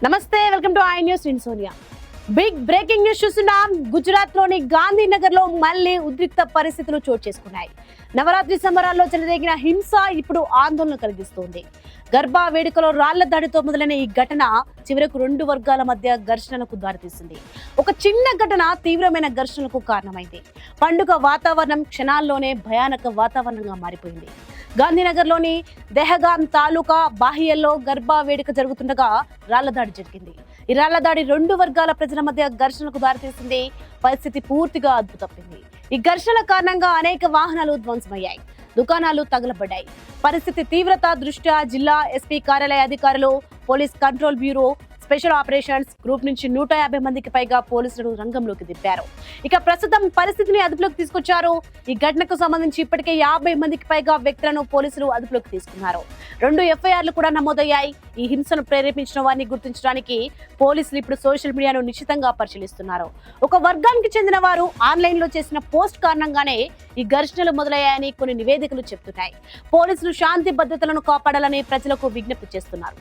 నమస్తే, welcome to I news. నేను Sonia. Big breaking news చూస్తున్నాం. గుజరాత్ లోని గాంధీనగర్ లో మళ్లీ ఉద్రిక్త పరిస్థితులు చోటు చేసుకున్నాయి. నవరాత్రి సంబరాల్లో చెలరేగిన హింస ఇప్పుడు ఆందోళన కలిగిస్తోంది. గర్భా వేడుకలో రాళ్ల దాడితో మొదలైన ఈ ఘటన చివరకు రెండు వర్గాల మధ్య ఘర్షణలకు దారితీసింది. ఒక చిన్న ఘటన తీవ్రమైన ఘర్షణలకు కారణమైంది. పండుగ వాతావరణం క్షణాల్లోనే భయానక వాతావరణంగా మారిపోయింది. గాంధీనగర్ లోని దెహగాం తాలూకా బాహియల్లో గర్భా వేడుక జరుగుతుండగా రాళ్ల దాడి జరిగింది. ఈ రాళ్ల దాడి రెండు వర్గాల ప్రజల మధ్య ఘర్షణకు దారితీసింది. పరిస్థితి పూర్తిగా అదుపు తప్పింది. ఈ ఘర్షణ కారణంగా అనేక వాహనాలు ధ్వంసమయ్యాయి, దుకాణాలు తగలబడ్డాయి. పరిస్థితి తీవ్రత దృష్ట్యా జిల్లా ఎస్పీ కార్యాలయ అధికారులు, police control bureau, special operations group నుంచి 150 మందికి పైగా పోలీసులను రంగంలోకి దింపారు. ఇక ప్రస్తుతం పరిస్థితిని అదుపులోకి తీసుకొచ్చారు. ఈ ఘటనకు సంబంధించి ఇప్పటికే 50 మందికి పైగా వ్యక్తులను పోలీసులు అదుపులోకి తీసుకున్నారు. 2 ఎఫ్ఐఆర్లు కూడా నమోదయ్యాయి. ఈ హింసను ప్రేరేపించిన వారిని గుర్తించడానికి పోలీసులు ఇప్పుడు సోషల్ మీడియాను నిశ్చితంగా పరిశీలిస్తున్నారు. ఒక వర్గానికి చెందిన వారు ఆన్లైన్ లో చేసిన పోస్ట్ కారణంగానే ఈ ఘర్షణలు మొదలయ్యాయని కొన్ని నివేదికలు చెబుతున్నాయి. పోలీసులు శాంతి భద్రతలను కాపాడాలని ప్రజలకు విజ్ఞప్తి చేస్తున్నారు.